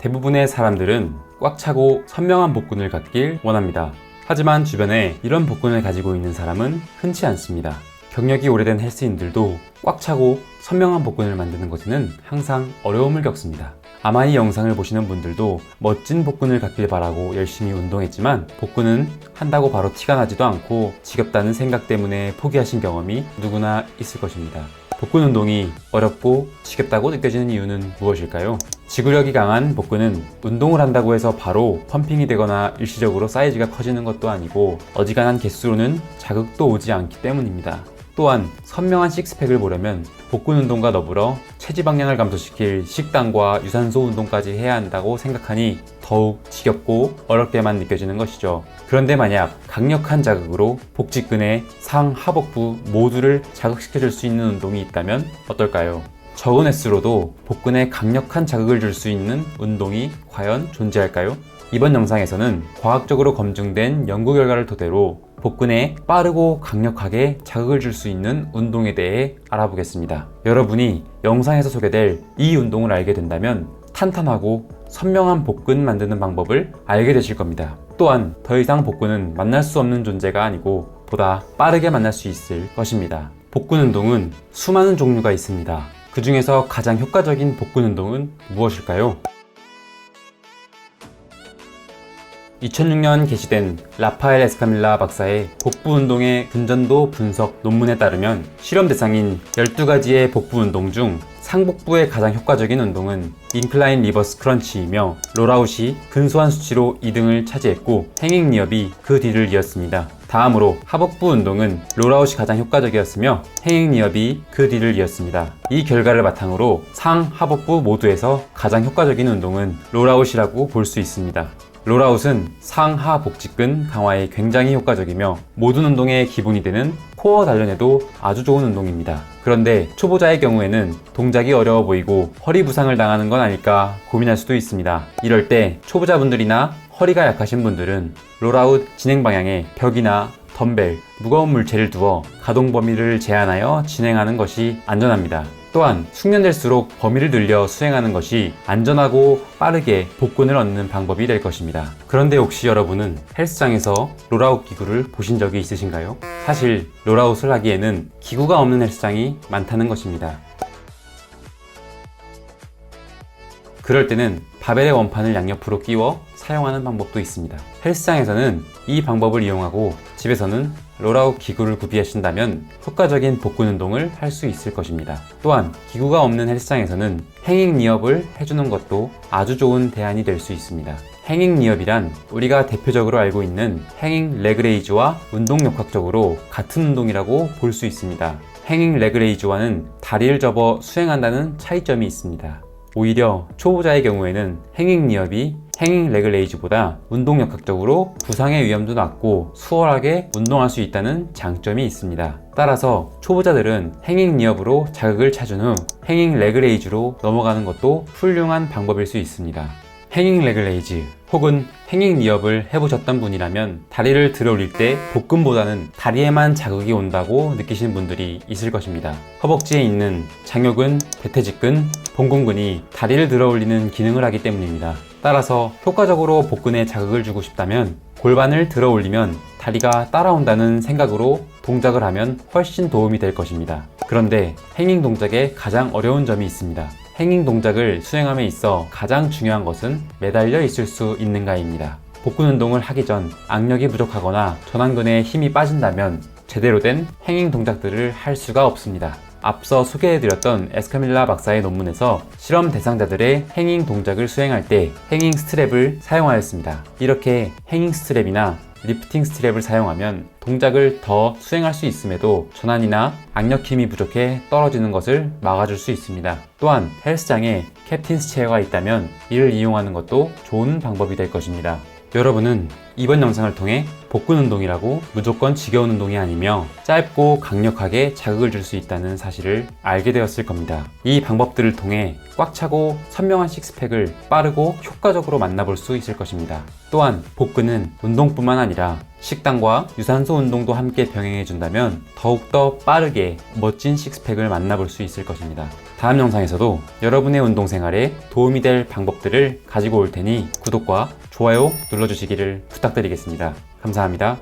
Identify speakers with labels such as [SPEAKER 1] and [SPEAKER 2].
[SPEAKER 1] 대부분의 사람들은 꽉 차고 선명한 복근을 갖길 원합니다. 하지만 주변에 이런 복근을 가지고 있는 사람은 흔치 않습니다. 경력이 오래된 헬스인들도 꽉 차고 선명한 복근을 만드는 것에는 항상 어려움을 겪습니다. 아마 이 영상을 보시는 분들도 멋진 복근을 갖길 바라고 열심히 운동했지만 복근은 한다고 바로 티가 나지도 않고 지겹다는 생각 때문에 포기하신 경험이 누구나 있을 것입니다. 복근 운동이 어렵고 지겹다고 느껴지는 이유는 무엇일까요? 지구력이 강한 복근은 운동을 한다고 해서 바로 펌핑이 되거나 일시적으로 사이즈가 커지는 것도 아니고 어지간한 개수로는 자극도 오지 않기 때문입니다. 또한 선명한 식스팩을 보려면 복근 운동과 더불어 체지방량을 감소시킬 식단과 유산소 운동까지 해야 한다고 생각하니 더욱 지겹고 어렵게만 느껴지는 것이죠. 그런데 만약 강력한 자극으로 복직근의 상, 하복부 모두를 자극시켜줄 수 있는 운동이 있다면 어떨까요? 적은 횟수로도 복근에 강력한 자극을 줄 수 있는 운동이 과연 존재할까요? 이번 영상에서는 과학적으로 검증된 연구 결과를 토대로 복근에 빠르고 강력하게 자극을 줄 수 있는 운동에 대해 알아보겠습니다. 여러분이 영상에서 소개될 이 운동을 알게 된다면 탄탄하고 선명한 복근 만드는 방법을 알게 되실 겁니다. 또한 더 이상 복근은 만날 수 없는 존재가 아니고 보다 빠르게 만날 수 있을 것입니다. 복근 운동은 수많은 종류가 있습니다. 그 중에서 가장 효과적인 복근 운동은 무엇일까요? 2006년 게시된 라파엘 에스카밀라 박사의 복부 운동의 근전도 분석 논문에 따르면 실험 대상인 12가지의 복부 운동 중 상복부의 가장 효과적인 운동은 인클라인 리버스 크런치이며 롤아웃이 근소한 수치로 2등을 차지했고 행잉 니업이 그 뒤를 이었습니다. 다음으로 하복부 운동은 롤아웃이 가장 효과적이었으며 행잉 니업이 그 뒤를 이었습니다. 이 결과를 바탕으로 상, 하복부 모두에서 가장 효과적인 운동은 롤아웃이라고 볼 수 있습니다. 롤아웃은 상, 하 복직근 강화에 굉장히 효과적이며 모든 운동의 기본이 되는 코어 단련에도 아주 좋은 운동입니다. 그런데 초보자의 경우에는 동작이 어려워 보이고 허리 부상을 당하는 건 아닐까 고민할 수도 있습니다. 이럴 때 초보자분들이나 허리가 약하신 분들은 롤아웃 진행 방향에 벽이나 덤벨, 무거운 물체를 두어 가동 범위를 제한하여 진행하는 것이 안전합니다. 또한 숙련될수록 범위를 늘려 수행하는 것이 안전하고 빠르게 복근을 얻는 방법이 될 것입니다. 그런데 혹시 여러분은 헬스장에서 롤아웃 기구를 보신 적이 있으신가요? 사실 롤아웃을 하기에는 기구가 없는 헬스장이 많다는 것입니다. 그럴 때는 바벨의 원판을 양옆으로 끼워 사용하는 방법도 있습니다. 헬스장에서는 이 방법을 이용하고 집에서는 롤아웃 기구를 구비하신다면 효과적인 복근 운동을 할 수 있을 것입니다. 또한 기구가 없는 헬스장에서는 행잉 니업을 해주는 것도 아주 좋은 대안이 될 수 있습니다. 행잉 니업이란 우리가 대표적으로 알고 있는 행잉 레그레이즈와 운동역학적으로 같은 운동이라고 볼 수 있습니다. 행잉 레그레이즈와는 다리를 접어 수행한다는 차이점이 있습니다. 오히려 초보자의 경우에는 행잉 니업이 행잉 레그레이즈보다 운동역학적으로 부상의 위험도 낮고 수월하게 운동할 수 있다는 장점이 있습니다. 따라서 초보자들은 행잉 니업으로 자극을 찾은 후 행잉 레그레이즈로 넘어가는 것도 훌륭한 방법일 수 있습니다. 행잉 레그레이즈 혹은 행잉 니업을 해보셨던 분이라면 다리를 들어 올릴 때 복근보다는 다리에만 자극이 온다고 느끼시는 분들이 있을 것입니다. 허벅지에 있는 장요근, 대퇴직근, 봉공근이 다리를 들어 올리는 기능을 하기 때문입니다. 따라서 효과적으로 복근에 자극을 주고 싶다면 골반을 들어 올리면 다리가 따라온다는 생각으로 동작을 하면 훨씬 도움이 될 것입니다. 그런데 행잉 동작에 가장 어려운 점이 있습니다. 행잉 동작을 수행함에 있어 가장 중요한 것은 매달려 있을 수 있는가입니다. 복근 운동을 하기 전 악력이 부족하거나 전완근에 힘이 빠진다면 제대로 된 행잉 동작들을 할 수가 없습니다. 앞서 소개해드렸던 에스카밀라 박사의 논문에서 실험 대상자들의 행잉 동작을 수행할 때 행잉 스트랩을 사용하였습니다. 이렇게 행잉 스트랩이나 리프팅 스트랩을 사용하면 동작을 더 수행할 수 있음에도 전완이나 악력 힘이 부족해 떨어지는 것을 막아줄 수 있습니다. 또한 헬스장에 캡틴스 체어가 있다면 이를 이용하는 것도 좋은 방법이 될 것입니다. 여러분은 이번 영상을 통해 복근 운동이라고 무조건 지겨운 운동이 아니며 짧고 강력하게 자극을 줄 수 있다는 사실을 알게 되었을 겁니다. 이 방법들을 통해 꽉 차고 선명한 식스팩을 빠르고 효과적으로 만나볼 수 있을 것입니다. 또한 복근은 운동뿐만 아니라 식단과 유산소 운동도 함께 병행해준다면 더욱더 빠르게 멋진 식스팩을 만나볼 수 있을 것입니다. 다음 영상에서도 여러분의 운동 생활에 도움이 될 방법들을 가지고 올 테니 구독과 좋아요 눌러주시기를 부탁드리겠습니다. 감사합니다.